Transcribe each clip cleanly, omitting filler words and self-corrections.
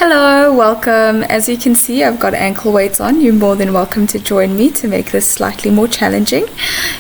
Hello, welcome. As you can see, I've got ankle weights on. You're more than welcome to join me to make this slightly more challenging.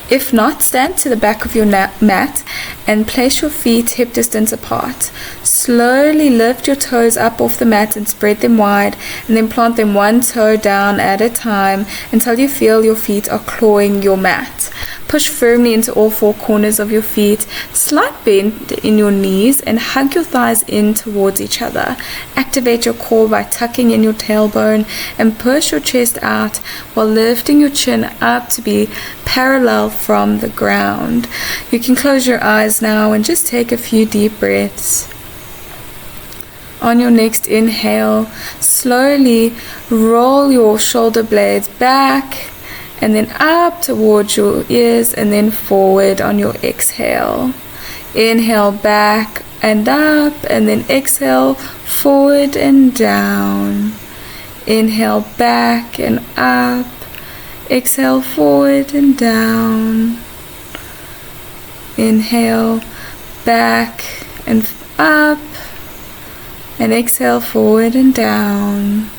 If not, stand to the back of your mat and place your feet hip distance apart. Slowly lift your toes up off the mat and spread them wide, and then plant them one toe down at a time until you feel your feet are clawing your mat. Push firmly into all four corners of your feet, slight bend in your knees, and hug your thighs in towards each other. Activate your core by tucking in your tailbone and push your chest out while lifting your chin up to be parallel from the ground. You can close your eyes now and just take a few deep breaths. On your next inhale, slowly roll your shoulder blades back and then up towards your ears and then forward on your exhale. Inhale back and up, and then exhale forward and down. Inhale back and up, exhale forward and down. Inhale back and up, and exhale forward and down.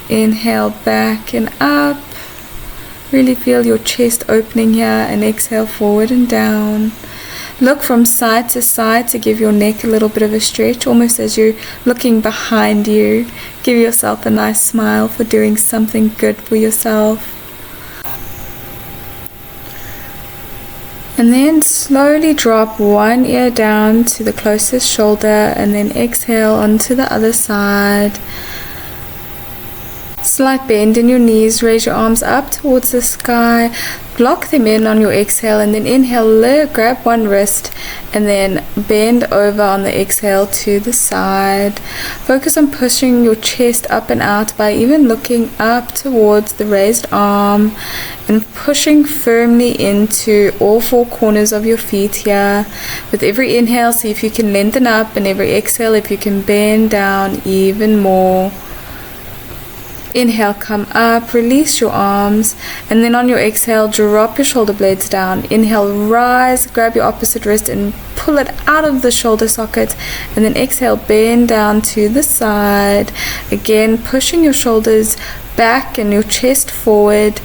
Inhale back and up. Really feel your chest opening here, and exhale forward and down. Look from side to side to give your neck a little bit of a stretch, almost as you're looking behind you. Give yourself a nice smile for doing something good for yourself. And then slowly drop one ear down to the closest shoulder, and then exhale onto the other side. Slight bend in your knees, raise your arms up towards the sky, lock them in on your exhale, and then inhale, grab one wrist, and then bend over on the exhale to the side. Focus on pushing your chest up and out by even looking up towards the raised arm and pushing firmly into all four corners of your feet here. With every inhale, see if you can lengthen up, and every exhale, if you can bend down even more. Inhale, come up, release your arms, and then on your exhale, drop your shoulder blades down. Inhale, rise, grab your opposite wrist and pull it out of the shoulder socket, and then exhale, bend down to the side. Again, pushing your shoulders back and your chest forward,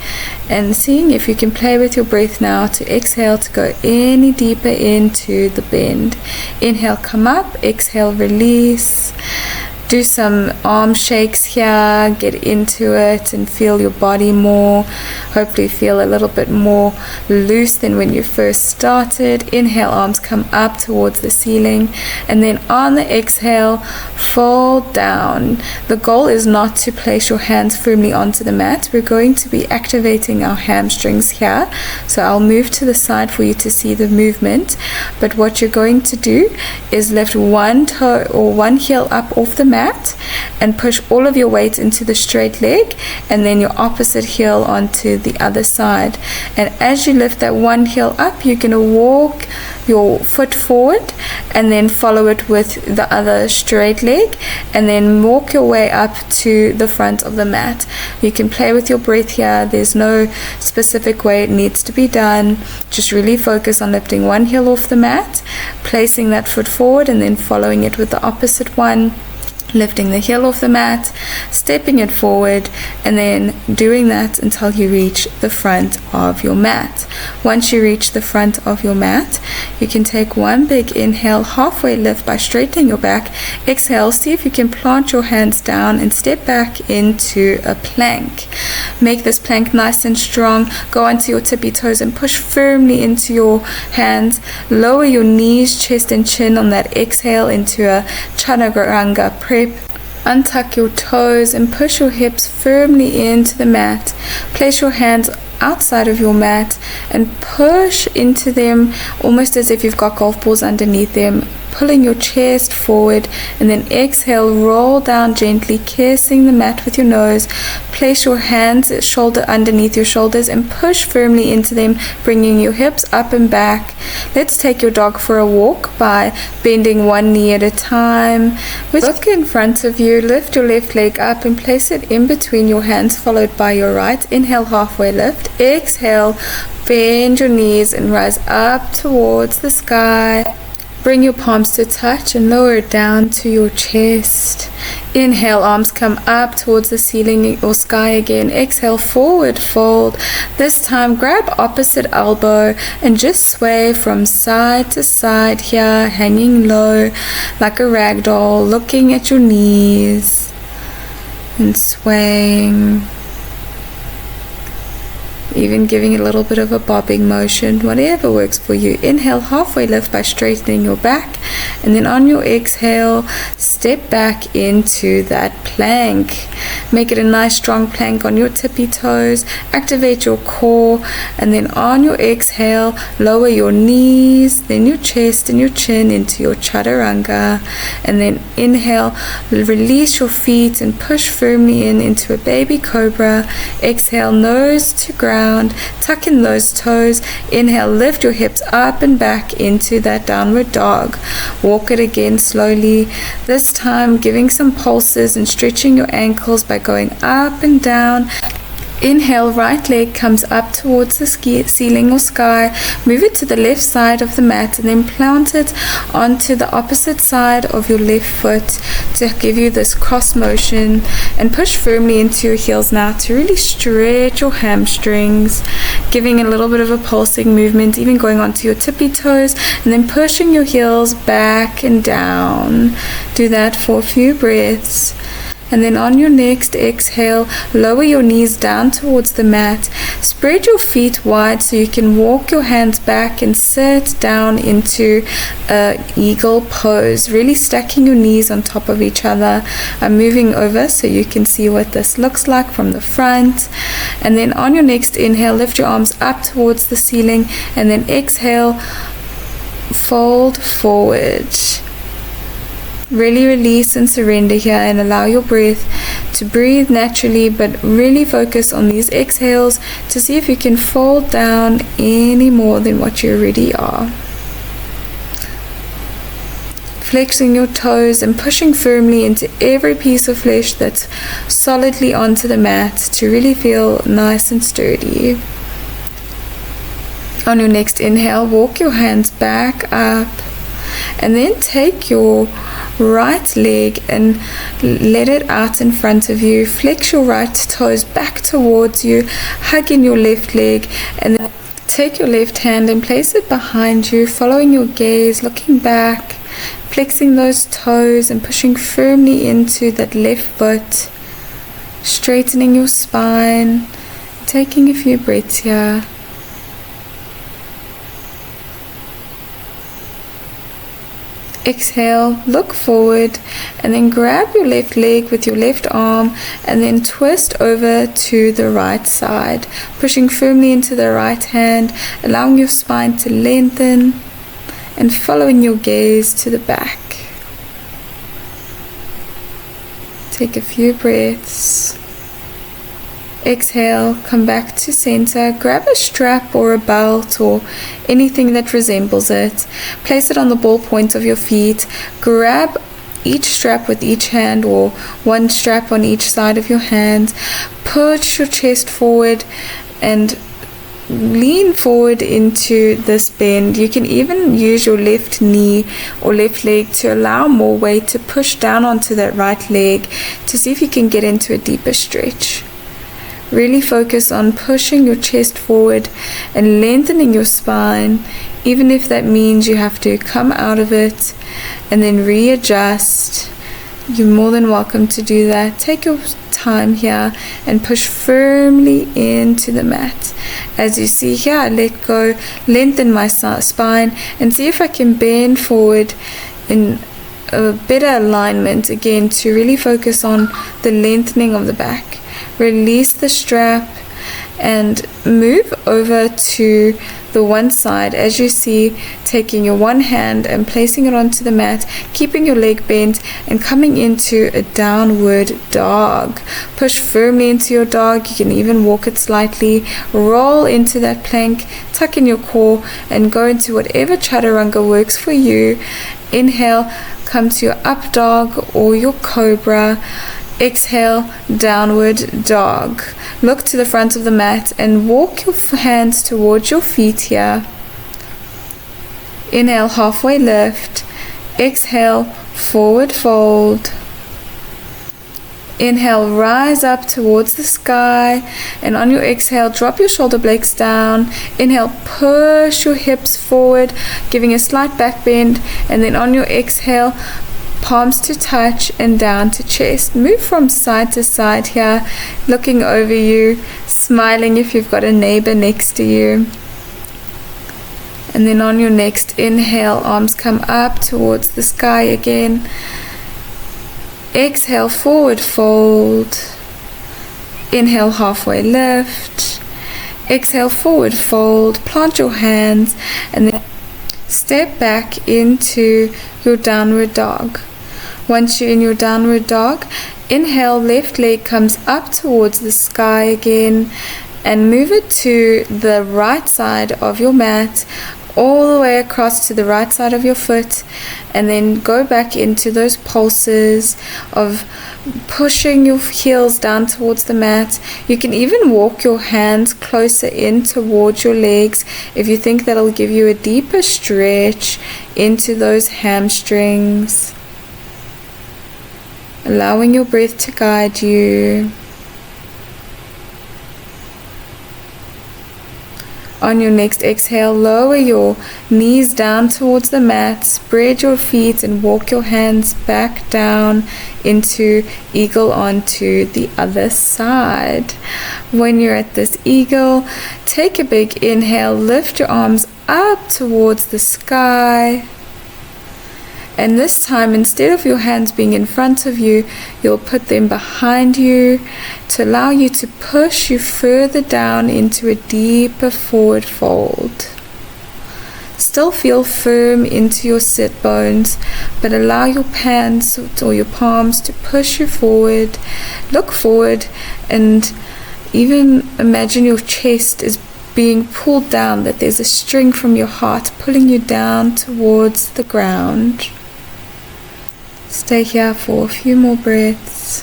and seeing if you can play with your breath now to exhale to go any deeper into the bend. Inhale, come up, exhale, release. Do some arm shakes here, get into it and feel your body more. Hopefully feel a little bit more loose than when you first started. Inhale, arms come up towards the ceiling, and then on the exhale, fold down. The goal is not to place your hands firmly onto the mat. We're going to be activating our hamstrings here. So I'll move to the side for you to see the movement. But what you're going to do is lift one toe or one heel up off the mat and push all of your weight into the straight leg, and then your opposite heel onto the other side. And as you lift that one heel up, you're going to walk your foot forward and then follow it with the other straight leg, and then walk your way up to the front of the mat. You can play with your breath here. There's no specific way it needs to be done. Just really focus on lifting one heel off the mat, placing that foot forward, and then following it with the opposite one. Lifting the heel off the mat, stepping it forward, and then doing that until you reach the front of your mat. Once you reach the front of your mat, you can take one big inhale, halfway lift by straightening your back. Exhale, see if you can plant your hands down and step back into a plank. Make this plank nice and strong. Go onto your tippy toes and push firmly into your hands. Lower your knees, chest and chin on that exhale into a chaturanga prep. Untuck your toes and push your hips firmly into the mat. Place your hands outside of your mat and push into them almost as if you've got golf balls underneath them, pulling your chest forward, and then exhale, roll down gently, kissing the mat with your nose. Place your hands shoulder underneath your shoulders and push firmly into them, bringing your hips up and back. Let's take your dog for a walk by bending one knee at a time. With look in front of you, lift your left leg up and place it in between your hands, followed by your right. Inhale, halfway lift. Exhale, bend your knees and rise up towards the sky. Bring your palms to touch and lower it down to your chest. Inhale, arms come up towards the ceiling or sky again. Exhale, forward fold. This time, grab opposite elbow and just sway from side to side here, hanging low like a rag doll, looking at your knees and swaying. Even giving a little bit of a bobbing motion, whatever works for you. Inhale, halfway lift by straightening your back, and then on your exhale, step back into that plank. Make it a nice strong plank on your tippy toes. Activate your core, and then on your exhale, lower your knees, then your chest and your chin into your chaturanga, and then inhale, release your feet and push firmly into a baby cobra. Exhale, nose to ground. Tuck in those toes. Inhale, lift your hips up and back into that downward dog. Walk it again slowly. This time giving some pulses and stretching your ankles by going up and down. Inhale, right leg comes up towards the ceiling or sky. Move it to the left side of the mat and then plant it onto the opposite side of your left foot to give you this cross motion, and push firmly into your heels now to really stretch your hamstrings, giving a little bit of a pulsing movement, even going onto your tippy toes and then pushing your heels back and down. Do that for a few breaths. And then on your next exhale, lower your knees down towards the mat. Spread your feet wide so you can walk your hands back and sit down into a eagle pose, really stacking your knees on top of each other. I'm moving over so you can see what this looks like from the front. And then on your next inhale, lift your arms up towards the ceiling, and then exhale, fold forward. Really release and surrender here and allow your breath to breathe naturally, but really focus on these exhales to see if you can fold down any more than what you already are. Flexing your toes and pushing firmly into every piece of flesh that's solidly onto the mat to really feel nice and sturdy. On your next inhale, walk your hands back up and then take your right leg and let it out in front of you. Flex your right toes back towards you, hug in your left leg, and then take your left hand and place it behind you, following your gaze, looking back, flexing those toes and pushing firmly into that left foot, straightening your spine, taking a few breaths here. Exhale, look forward, and then grab your left leg with your left arm and then twist over to the right side, pushing firmly into the right hand, allowing your spine to lengthen and following your gaze to the back. Take a few breaths. Exhale, come back to center, grab a strap or a belt or anything that resembles it, place it on the ball point of your feet, grab each strap with each hand or one strap on each side of your hand, push your chest forward and lean forward into this bend. You can even use your left knee or left leg to allow more weight to push down onto that right leg to see if you can get into a deeper stretch. Really focus on pushing your chest forward and lengthening your spine, even if that means you have to come out of it and then readjust. You're more than welcome to do that. Take your time here and push firmly into the mat. As you see here, I let go, lengthen my spine, and see if I can bend forward in a better alignment again to really focus on the lengthening of the back. Release the strap and move over to the one side, as you see, taking your one hand and placing it onto the mat, keeping your leg bent and coming into a downward dog. Push firmly into your dog. You can even walk it slightly, roll into that plank, tuck in your core and go into whatever chaturanga works for you. Inhale, come to your up dog or your cobra. Exhale, downward dog. Look to the front of the mat and walk your hands towards your feet here. Inhale, halfway lift. Exhale, forward fold. Inhale, rise up towards the sky, and on your exhale, drop your shoulder blades down. Inhale, push your hips forward, giving a slight back bend, and then on your exhale, palms to touch and down to chest. Move from side to side here, looking over you, smiling if you've got a neighbor next to you. And then on your next inhale, arms come up towards the sky again. Exhale, forward fold. Inhale, halfway lift. Exhale, forward fold. Plant your hands and then step back into your downward dog. Once you're in your downward dog, inhale, left leg comes up towards the sky again, and move it to the right side of your mat, all the way across to the right side of your foot, and then go back into those pulses of pushing your heels down towards the mat. You can even walk your hands closer in towards your legs if you think that'll give you a deeper stretch into those hamstrings, allowing your breath to guide you. On your next exhale, lower your knees down towards the mat, spread your feet and walk your hands back down into eagle onto the other side. When you're at this eagle, take a big inhale, lift your arms up towards the sky. And this time, instead of your hands being in front of you, you'll put them behind you to allow you to push you further down into a deeper forward fold. Still feel firm into your sit bones, but allow your hands or your palms to push you forward. Look forward and even imagine your chest is being pulled down, that there's a string from your heart pulling you down towards the ground. Stay here for a few more breaths.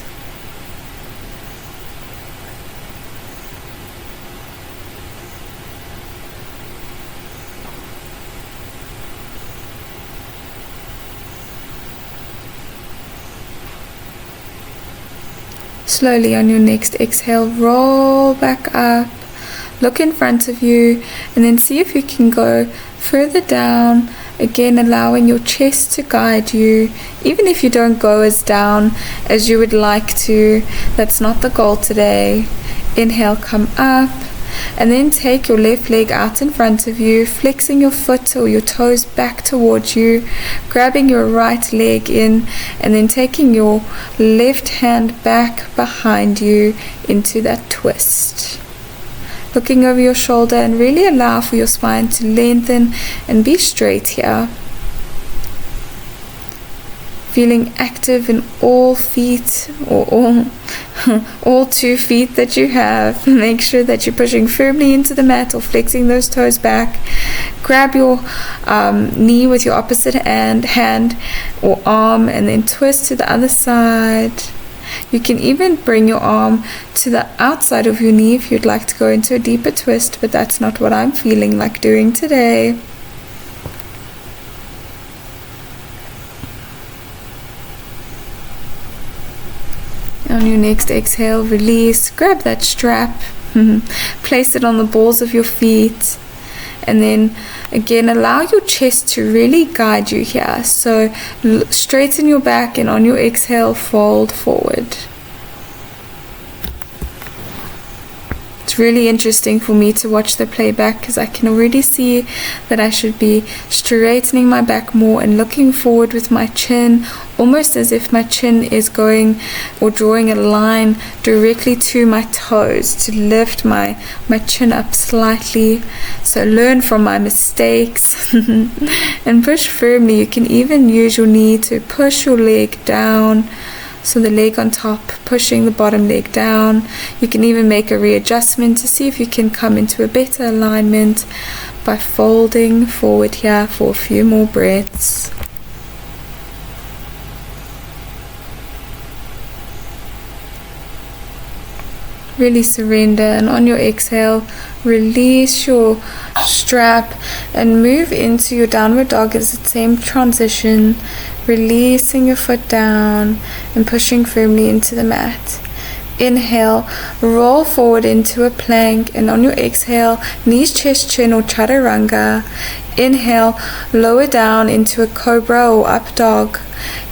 Slowly on your next exhale, roll back up, look in front of you, and then see if you can go further down. Again, allowing your chest to guide you, even if you don't go as down as you would like to. That's not the goal today. Inhale, come up, and then take your left leg out in front of you, flexing your foot or your toes back towards you, grabbing your right leg in, and then taking your left hand back behind you into that twist. Looking over your shoulder, and really allow for your spine to lengthen and be straight here. Feeling active in all feet, or all 2 feet that you have. Make sure that you're pushing firmly into the mat or flexing those toes back. Grab your knee with your opposite hand or arm, and then twist to the other side. You can even bring your arm to the outside of your knee if you'd like to go into a deeper twist, but that's not what I'm feeling like doing today. On your next exhale, release, grab that strap, place it on the balls of your feet, and then again allow your chest to really guide you here. So straighten your back, and on your exhale, fold forward. It's really interesting for me to watch the playback because I can already see that I should be straightening my back more and looking forward with my chin, almost as if my chin is going or drawing a line directly to my toes to lift my chin up slightly. So learn from my mistakes and push firmly. You can even use your knee to push your leg down. So the leg on top, pushing the bottom leg down. You can even make a readjustment to see if you can come into a better alignment by folding forward here for a few more breaths. really surrender. And on your exhale, release your strap and move into your downward dog as the same transition, releasing your foot down and pushing firmly into the mat. Inhale, roll forward into a plank, and on your exhale, knees, chest, chin or chaturanga. Inhale, lower down into a cobra or up dog.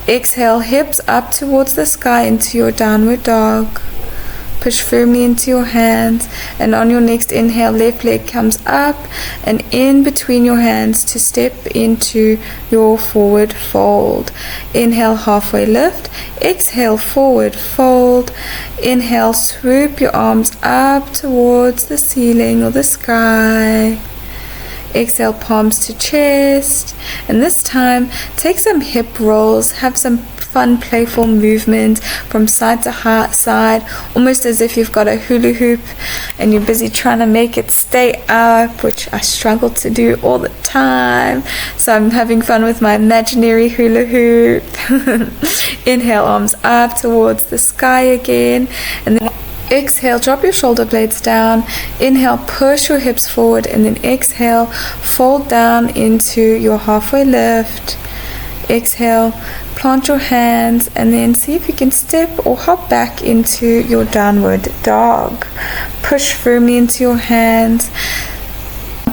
Exhale, hips up towards the sky into your downward dog. Push firmly into your hands, and on your next inhale, left leg comes up and in between your hands to step into your forward fold. Inhale, halfway lift. Exhale, forward fold. Inhale, swoop your arms up towards the ceiling or the sky. Exhale, palms to chest, and this time take some hip rolls, have some fun playful movement from side to side, almost as if you've got a hula hoop and you're busy trying to make it stay up, which I struggle to do all the time, so I'm having fun with my imaginary hula hoop. Inhale, arms up towards the sky again, and then exhale, drop your shoulder blades down. Inhale, push your hips forward, and then exhale, fold down into your halfway lift. Exhale, plant your hands, and then see if you can step or hop back into your downward dog. Push firmly into your hands,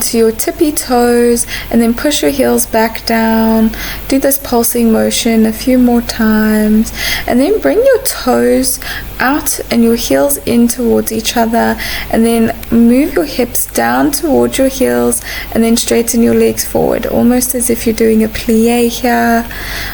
to your tippy toes, and then push your heels back down. Do this pulsing motion a few more times, and then bring your toes out and your heels in towards each other, and then move your hips down towards your heels, and then straighten your legs forward, almost as if you're doing a plie here.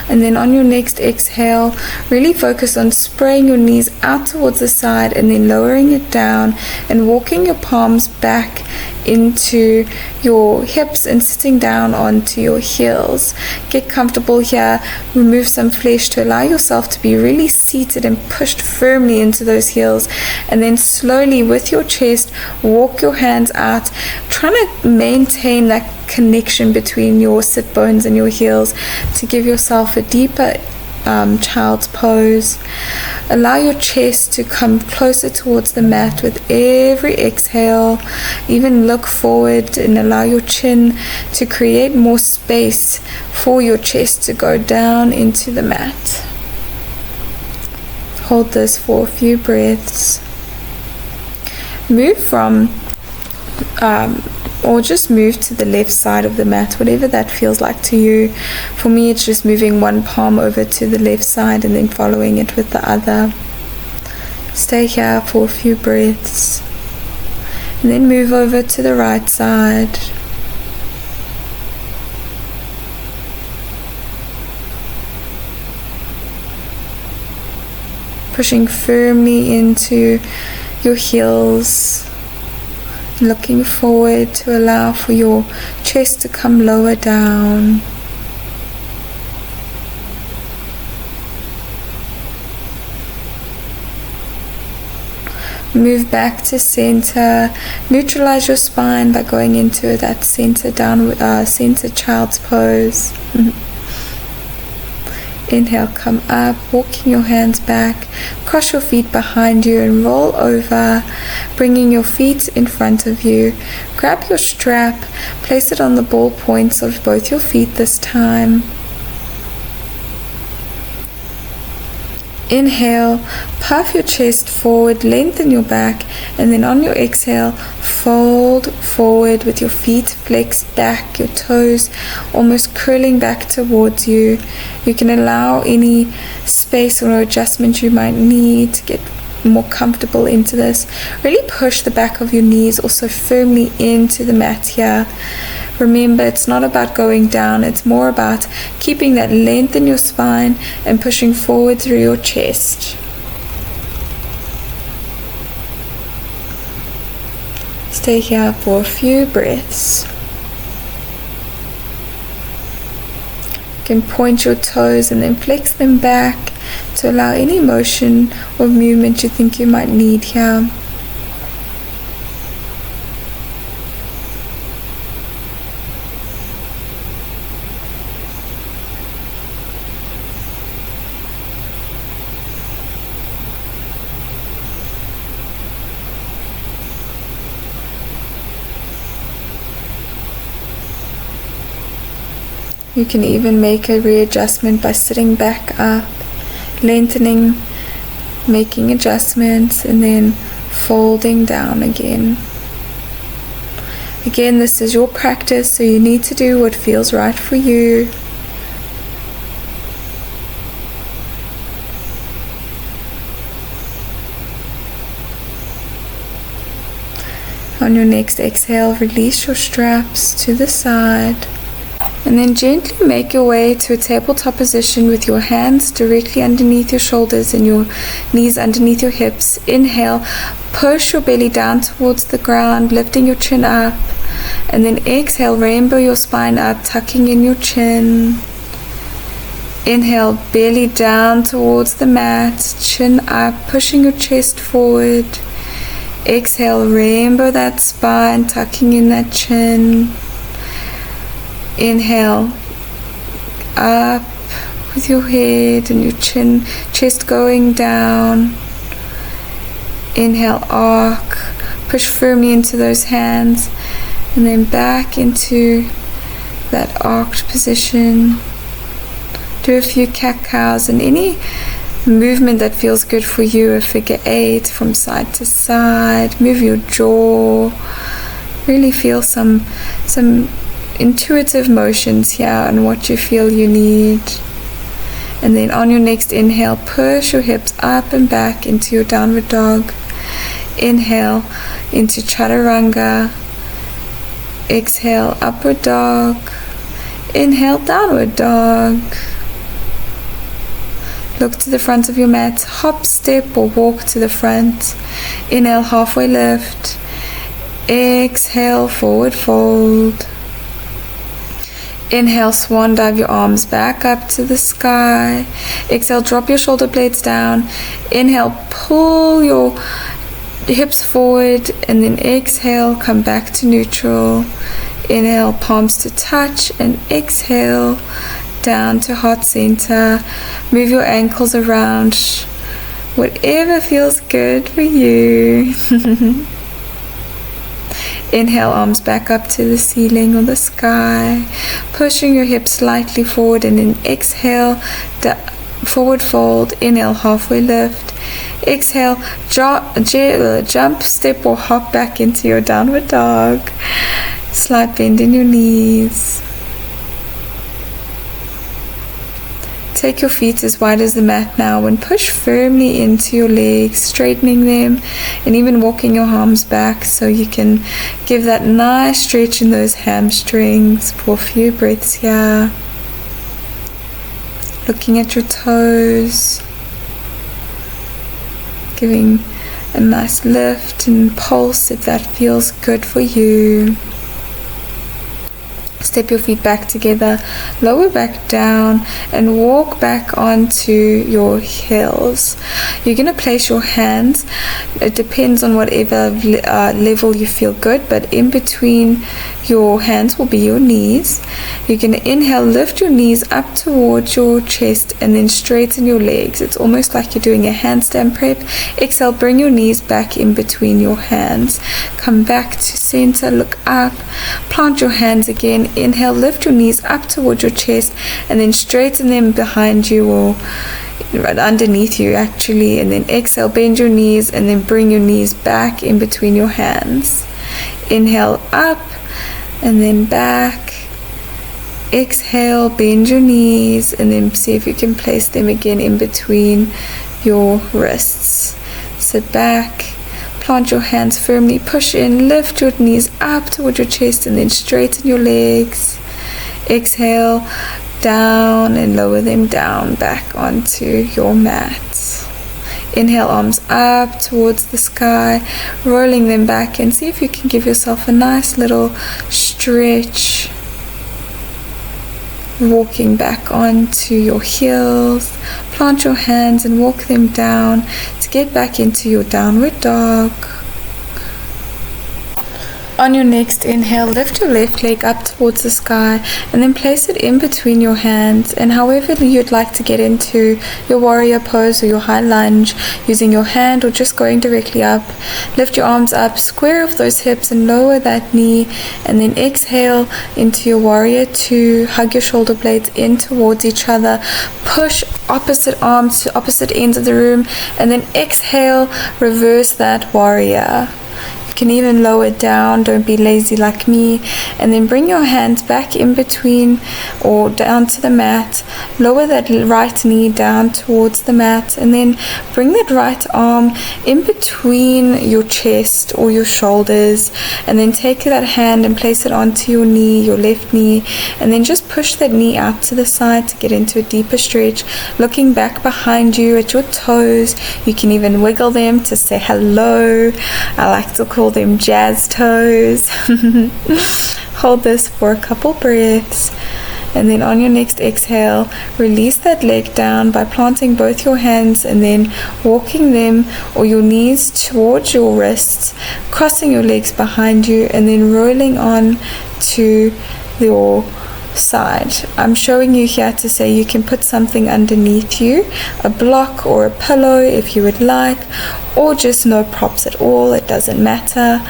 And then on your next exhale, really focus on spraying your knees out towards the side and then lowering it down and walking your palms back into your hips and sitting down onto your heels. Get comfortable here, remove some flesh to allow yourself to be really seated and pushed firmly into those heels, and then slowly with your chest walk your hands out, trying to maintain that connection between your sit bones and your heels to give yourself a deeper child's pose. Allow your chest to come closer towards the mat with every exhale. Even look forward and allow your chin to create more space for your chest to go down into the mat. Hold this for a few breaths. Move from or just move to the left side of the mat, whatever that feels like to you. For me, it's just moving one palm over to the left side and then following it with the other. Stay here for a few breaths, and then move over to the right side. Pushing firmly into your heels, looking forward to allow for your chest to come lower down. Move back to center. Neutralize your spine by going into that center downward, center child's pose. Inhale, come up, walking your hands back, cross your feet behind you and roll over, bringing your feet in front of you. Grab your strap, place it on the ball points of both your feet this time. Inhale, puff your chest forward, lengthen your back, and then on your exhale, fold forward with your feet flexed back, your toes almost curling back towards you. You can allow any space or adjustment you might need to get more comfortable into this. Really push the back of your knees also firmly into the mat here. Remember, it's not about going down, it's more about keeping that length in your spine and pushing forward through your chest. Stay here for a few breaths. You can point your toes and then flex them back to allow any motion or movement you think you might need here. You can even make a readjustment by sitting back up, lengthening, making adjustments, and then folding down again. Again, this is your practice, so you need to do what feels right for you. On your next exhale, release your straps to the side. And then gently make your way to a tabletop position with your hands directly underneath your shoulders and your knees underneath your hips. Inhale, push your belly down towards the ground, lifting your chin up. And then exhale, rainbow your spine up, tucking in your chin. Inhale, belly down towards the mat, chin up, pushing your chest forward. Exhale, rainbow that spine, tucking in that chin. Inhale, up with your head and your chest going down. Inhale, arc, push firmly into those hands, and then back into that arched position. Do a few cat-cows and any movement that feels good for you, a figure 8 from side to side. Move your jaw, really feel some intuitive motions here and what you feel you need. And then on your next inhale, push your hips up and back into your downward dog. Inhale into chaturanga. Exhale, upward dog. Inhale, downward dog. Look to the front of your mat, hop, step or walk to the front. Inhale, halfway lift. Exhale, forward fold. Inhale, swan dive your arms back up to the sky. Exhale, drop your shoulder blades down. Inhale, pull your hips forward, and then exhale, come back to neutral. Inhale, palms to touch, and exhale, down to heart center. Move your ankles around, whatever feels good for you. Inhale, arms back up to the ceiling or the sky, pushing your hips slightly forward, and then exhale, forward fold. Inhale, halfway lift. Exhale, jump, step or hop back into your downward dog. Slight bend in your knees. Take your feet as wide as the mat now and push firmly into your legs, straightening them and even walking your arms back so you can give that nice stretch in those hamstrings for a few breaths here. Looking at your toes, giving a nice lift and pulse if that feels good for you. Step your feet back together, lower back down, and walk back onto your heels. You're going to place your hands, it depends on whatever level you feel good, but in between your hands will be your knees. You're going to inhale, lift your knees up towards your chest, and then straighten your legs. It's almost like you're doing a handstand prep. Exhale, bring your knees back in between your hands. Come back to center, look up, plant your hands again. Inhale, lift your knees up towards your chest, and then straighten them behind you or right underneath you actually. And then exhale, bend your knees, and then bring your knees back in between your hands. Inhale, up, and then back. Exhale, bend your knees, and then see if you can place them again in between your wrists. Sit back, plant your hands firmly, push in, lift your knees up towards your chest, and then straighten your legs. Exhale, down, and lower them down back onto your mat. Inhale, arms up towards the sky, rolling them back, and see if you can give yourself a nice little stretch. Walking back onto your heels, plant your hands and walk them down to get back into your downward dog. On your next inhale, lift your left leg up towards the sky and then place it in between your hands, and however you'd like to get into your warrior pose or your high lunge, using your hand or just going directly up, lift your arms up, square off those hips and lower that knee, and then exhale into your warrior two, hug your shoulder blades in towards each other, push opposite arms to opposite ends of the room, and then exhale, reverse that warrior. Can even lower it down, don't be lazy like me, and then bring your hands back in between or down to the mat, lower that right knee down towards the mat, and then bring that right arm in between your chest or your shoulders, and then take that hand and place it onto your knee, your left knee, and then just push that knee out to the side to get into a deeper stretch, looking back behind you at your toes. You can even wiggle them to say hello. I like to call them jazz toes. Hold this for a couple breaths, and then on your next exhale, release that leg down by planting both your hands and then walking them or your knees towards your wrists, crossing your legs behind you, and then rolling on to your side. I'm showing you here to say you can put something underneath you, a block or a pillow if you would like, or just no props at all, it doesn't matter.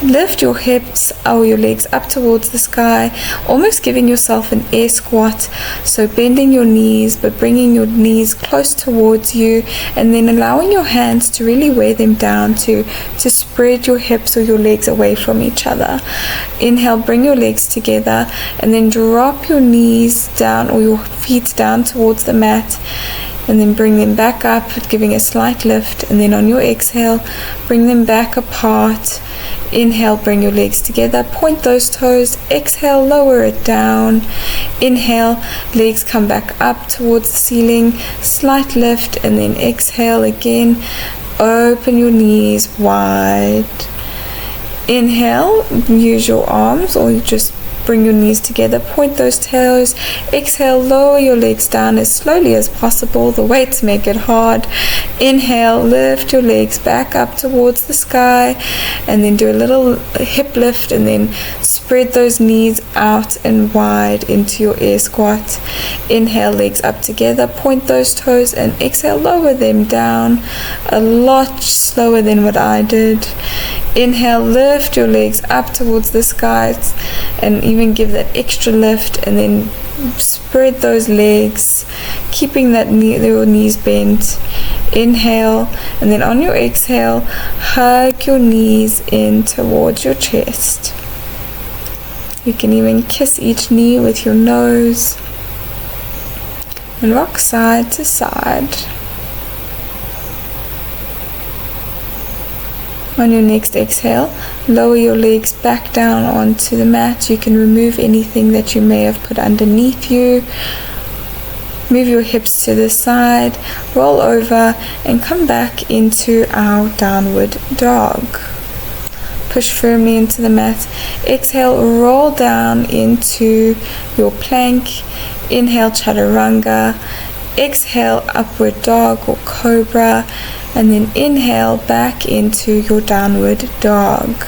Lift your hips or your legs up towards the sky, almost giving yourself an air squat, so bending your knees but bringing your knees close towards you, and then allowing your hands to really weigh them down to spread your hips or your legs away from each other. Inhale, bring your legs together, and then drop your knees down or your feet down towards the mat, and then bring them back up, giving a slight lift, and then on your exhale, bring them back apart. Inhale, bring your legs together, point those toes. Exhale, lower it down. Inhale, legs come back up towards the ceiling, slight lift, and then exhale again, open your knees wide. Inhale, use your arms or you just bring your knees together, point those toes. Exhale, lower your legs down as slowly as possible. The weights make it hard. Inhale, lift your legs back up towards the sky, and then do a little hip lift, and then spread those knees out and wide into your air squat. Inhale, legs up together, point those toes, and exhale, lower them down a lot slower than what I did. Inhale, lift your legs up towards the skies and even give that extra lift, and then spread those legs, keeping that your knees bent. Inhale, and then on your exhale, hug your knees in towards your chest. You can even kiss each knee with your nose and rock side to side. On your next exhale, lower your legs back down onto the mat. You can remove anything that you may have put underneath you. Move your hips to the side, roll over, and come back into our downward dog. Push firmly into the mat. Exhale, roll down into your plank. Inhale, chaturanga. Exhale, upward dog or cobra. And then inhale back into your downward dog.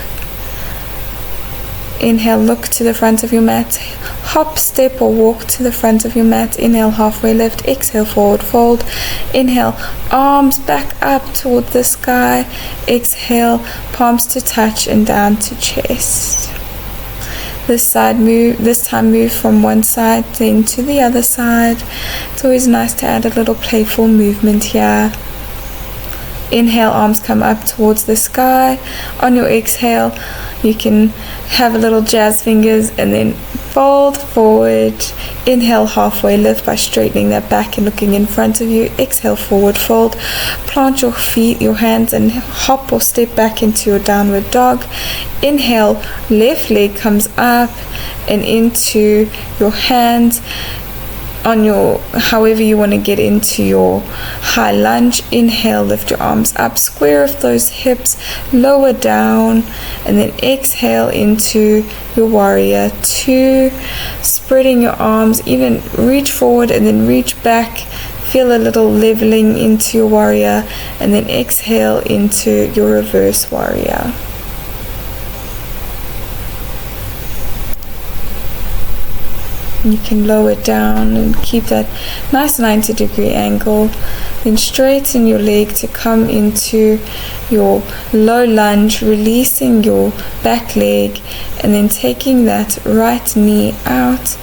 Inhale, look to the front of your mat. Hop, step or walk to the front of your mat. Inhale, halfway lift. Exhale, forward fold. Inhale, arms back up toward the sky. Exhale, palms to touch and down to chest. This time move from one side then to the other side. It's always nice to add a little playful movement here. Inhale, arms come up towards the sky. On your exhale, you can have a little jazz fingers and then fold forward. Inhale, halfway lift by straightening that back and looking in front of you. Exhale, forward fold. Plant your feet, your hands, and hop or step back into your downward dog. Inhale, left leg comes up and into your hands. On your, however you want to get into your high lunge. Inhale, lift your arms up, square off those hips, lower down, and then exhale into your warrior two, spreading your arms, even reach forward and then reach back, feel a little leveling into your warrior, and then exhale into your reverse warrior. And you can lower it down and keep that nice 90-degree angle. Then straighten your leg to come into your low lunge, releasing your back leg, and then taking that right knee out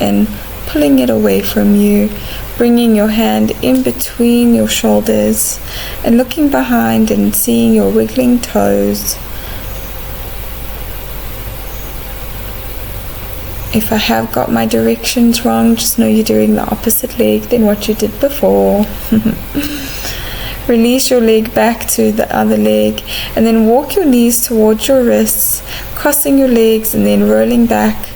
and pulling it away from you, bringing your hand in between your shoulders and looking behind and seeing your wiggling toes. If I have got my directions wrong, just know you're doing the opposite leg than what you did before. Release your leg back to the other leg and then walk your knees towards your wrists, crossing your legs and then rolling back.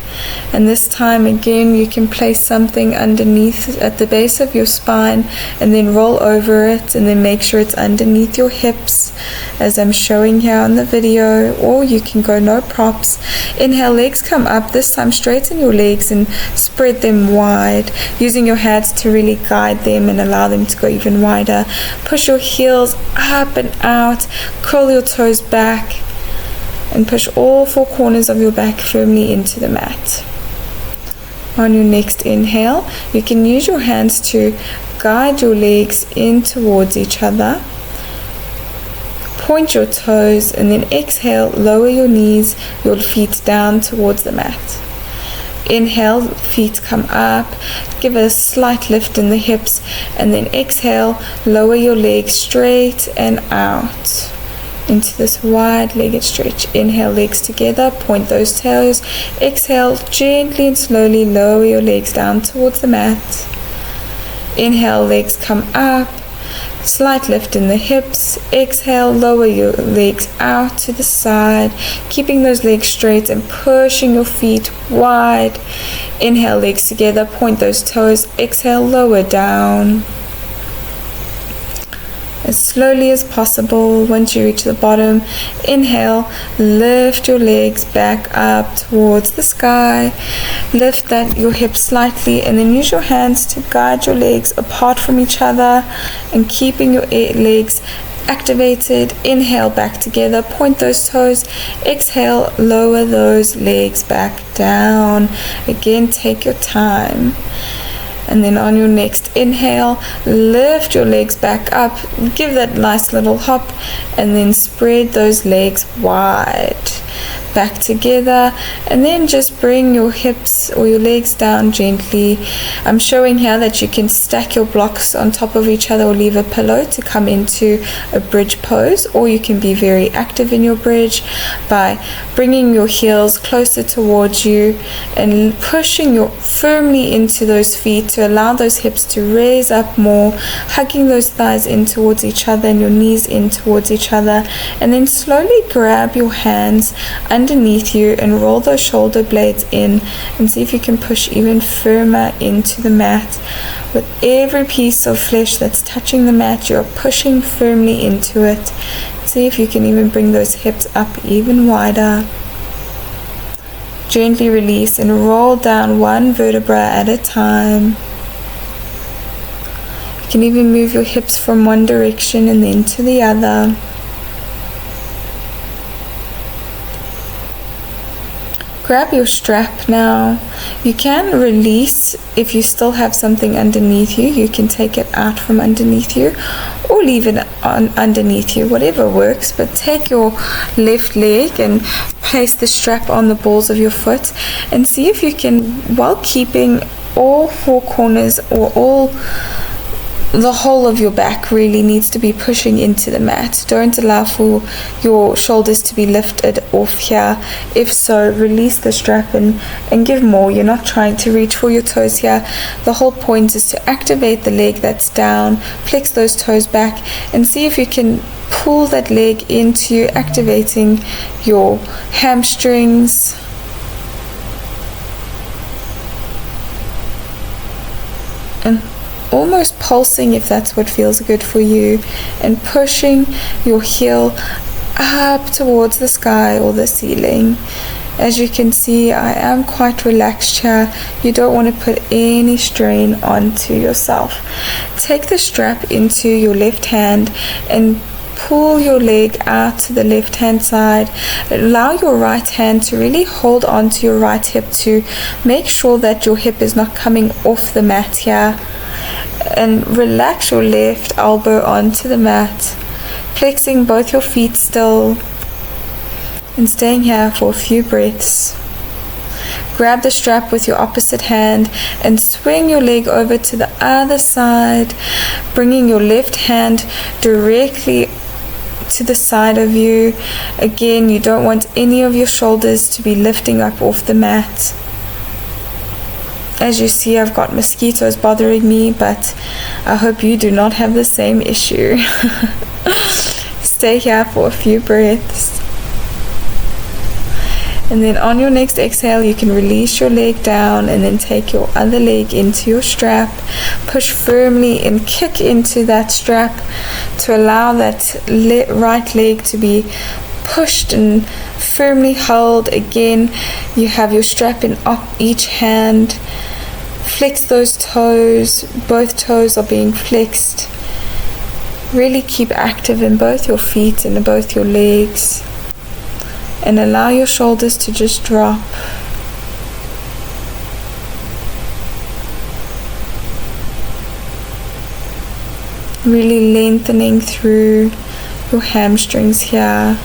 And this time again you can place something underneath at the base of your spine and then roll over it, and then make sure it's underneath your hips as I'm showing here on the video, or you can go no props. Inhale, legs come up. This time straighten your legs and spread them wide, using your hands to really guide them and allow them to go even wider. Push your heels up and out, curl your toes back, and push all four corners of your back firmly into the mat. On your next inhale, you can use your hands to guide your legs in towards each other. Point your toes, and then exhale, lower your knees, your feet down towards the mat. Inhale, feet come up, give a slight lift in the hips, and then exhale, lower your legs straight and out into this wide-legged stretch. Inhale, legs together, point those toes. Exhale, gently and slowly lower your legs down towards the mat. Inhale, legs come up, slight lift in the hips. Exhale, lower your legs out to the side, keeping those legs straight and pushing your feet wide. Inhale, legs together, point those toes. Exhale, lower down. As slowly as possible. Once you reach the bottom, inhale, lift your legs back up towards the sky. Lift your hips slightly, and then use your hands to guide your legs apart from each other and keeping your legs activated. Inhale, back together, point those toes. Exhale, lower those legs back down. Again, take your time. And then on your next inhale, lift your legs back up, give that nice little hop, and then spread those legs wide. Back together, and then just bring your hips or your legs down gently. I'm showing here that you can stack your blocks on top of each other or leave a pillow to come into a bridge pose, or you can be very active in your bridge by bringing your heels closer towards you and pushing your firmly into those feet to allow those hips to raise up more, hugging those thighs in towards each other and your knees in towards each other, and then slowly grab your hands underneath you and roll those shoulder blades in, and see if you can push even firmer into the mat. With every piece of flesh that's touching the mat, you're pushing firmly into it. See if you can even bring those hips up even wider. Gently release and roll down one vertebra at a time. You can even move your hips from one direction and then to the other. Grab your strap now. You can release if you still have something underneath you. You can take it out from underneath you or leave it on underneath you, whatever works. But take your left leg and place the strap on the balls of your foot and see if you can, while keeping all four corners or the whole of your back really needs to be pushing into the mat. Don't allow for your shoulders to be lifted off here. If so, release the strap and give more. You're not trying to reach for your toes here. The whole point is to activate the leg that's down, flex those toes back, and see if you can pull that leg into you, activating your hamstrings. And almost pulsing if that's what feels good for you, and pushing your heel up towards the sky or the ceiling. As you can see, I am quite relaxed here. You don't want to put any strain onto yourself. Take the strap into your left hand and pull your leg out to the left hand side. Allow your right hand to really hold on to your right hip to make sure that your hip is not coming off the mat here. And relax your left elbow onto the mat, flexing both your feet still and staying here for a few breaths. Grab the strap with your opposite hand and swing your leg over to the other side, bringing your left hand directly to the side of you. Again, you don't want any of your shoulders to be lifting up off the mat. As you see, I've got mosquitoes bothering me, but I hope you do not have the same issue. Stay here for a few breaths. And then on your next exhale, you can release your leg down and then take your other leg into your strap. Push firmly and kick into that strap to allow that right leg to be pushed and firmly held. Again, you have your strap in each hand. Flex those toes. Both toes are being flexed. Really keep active in both your feet and both your legs. And allow your shoulders to just drop. Really lengthening through your hamstrings here.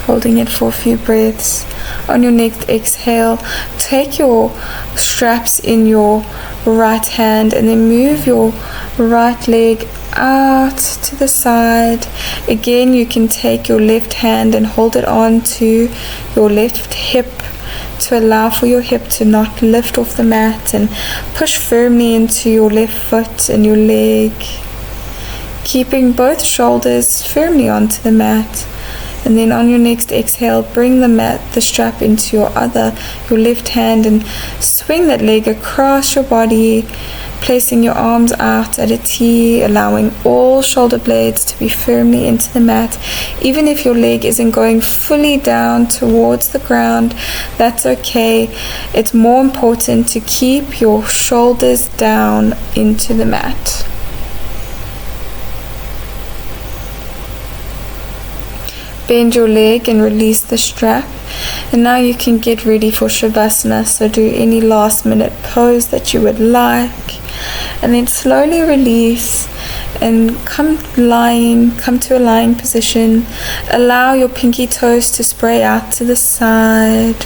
Holding it for a few breaths. On your next exhale, take your straps in your right hand and then move your right leg out to the side. Again, you can take your left hand and hold it on to your left hip to allow for your hip to not lift off the mat, and push firmly into your left foot and your leg, keeping both shoulders firmly onto the mat. And then on your next exhale, bring the strap into your left hand and swing that leg across your body, placing your arms out at a T, allowing all shoulder blades to be firmly into the mat. Even if your leg isn't going fully down towards the ground, that's okay. It's more important to keep your shoulders down into the mat. Bend your leg and release the strap. And now you can get ready for Shavasana. So do any last minute pose that you would like. And then slowly release and come to a lying position. Allow your pinky toes to spray out to the side.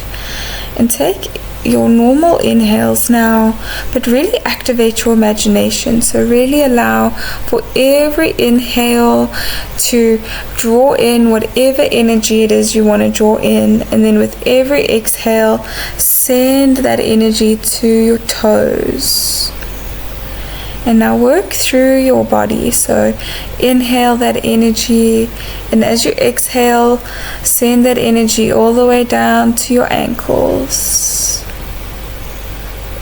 And take your normal inhales now, but really activate your imagination. So really allow for every inhale to draw in whatever energy it is you want to draw in, and then with every exhale, send that energy to your toes. And now work through your body. So inhale that energy, and as you exhale, send that energy all the way down to your ankles.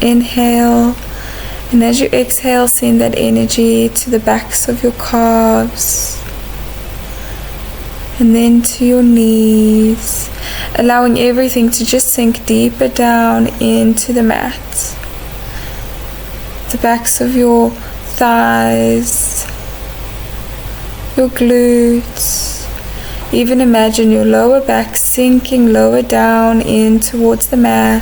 Inhale, and as you exhale, send that energy to the backs of your calves, and then to your knees, allowing everything to just sink deeper down into the mat. The backs of your thighs, your glutes. Even imagine your lower back sinking lower down in towards the mat.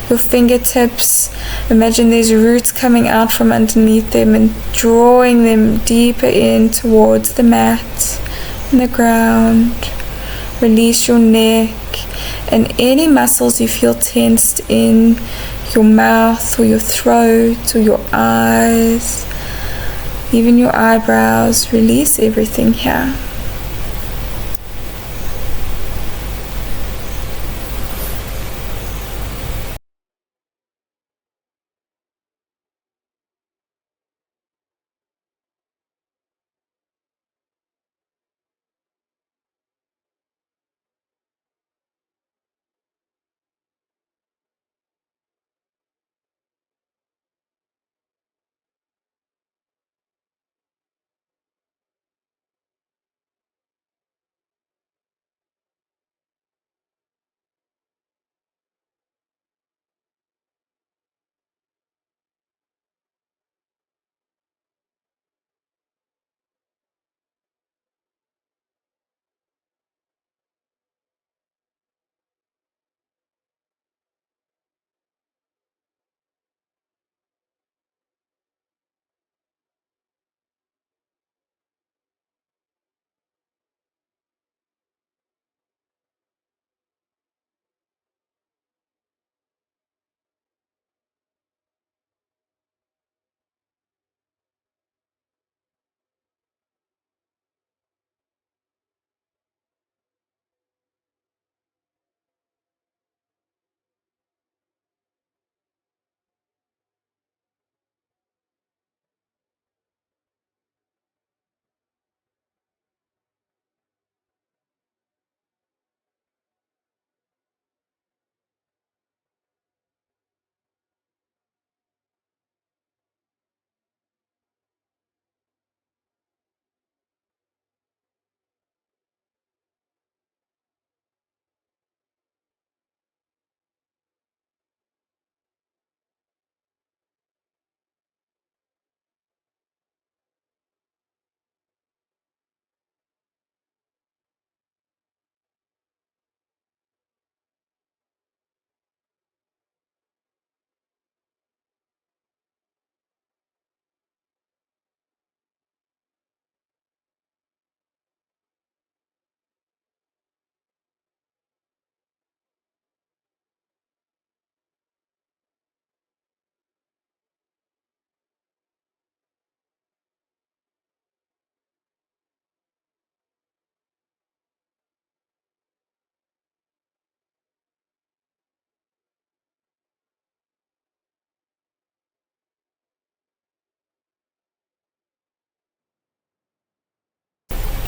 Your fingertips, imagine there's roots coming out from underneath them and drawing them deeper in towards the mat and the ground. Release your neck and any muscles you feel tensed in your mouth or your throat or your eyes, even your eyebrows. Release everything here.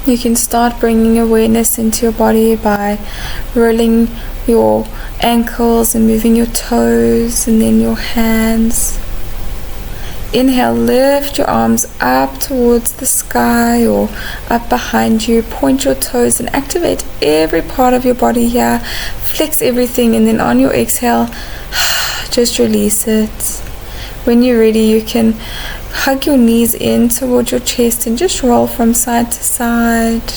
You can start bringing awareness into your body by rolling your ankles and moving your toes and then your hands. Inhale, lift your arms up towards the sky or up behind you. Point your toes and activate every part of your body here. Flex everything, and then on your exhale, just release it. When you're ready, you can hug your knees in towards your chest and just roll from side to side.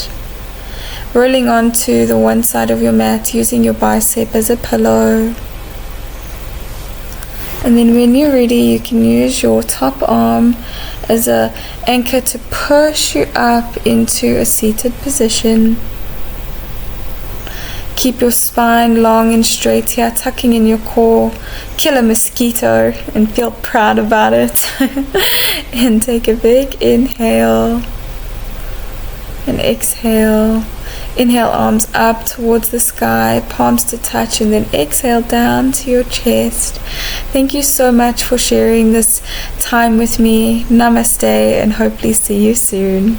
Rolling onto the one side of your mat using your bicep as a pillow. And then when you're ready, you can use your top arm as an anchor to push you up into a seated position. Keep your spine long and straight here, tucking in your core. Kill a mosquito and feel proud about it. And take a big inhale and exhale. Inhale, arms up towards the sky, palms to touch, and then exhale down to your chest. Thank you so much for sharing this time with me. Namaste, and hopefully see you soon.